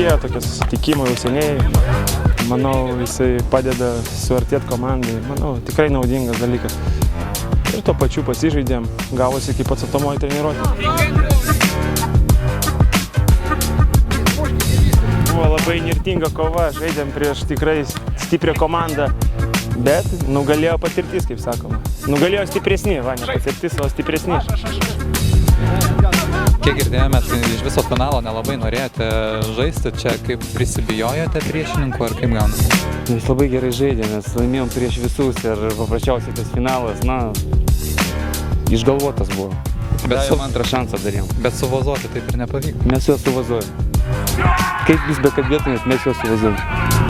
reikėjo tokio susitikimo jau seniai. Manau, jisai padeda suartėti komandai. Manau, tikrai naudingas dalykas. Ir tuo pačiu pasižaidėm, gavosi kaip atstatomoji treniruotė. Buvo labai nirtinga kova, žaidėm prieš tikrai stiprią komandą, bet nugalėjo patirtis, kaip sakoma. Nugalėjo stipresni, ne patirtis, o stipresni. Kiek girdėjome, tai iš viso finalo nelabai norėjote žaisti, čia kaip prisibijojote priešininkų ar kaip gaunasi? Mes labai gerai žaidėm, mes laimėjom prieš visus ir paprasčiausiai tas finalas, išgalvotas buvo. Bet su antrą šansą darėm. Bet suvazuoti taip ir nepavyko. Mes juos suvazojom. Kaip vis bekalbėtumės, mes juos suvazojom.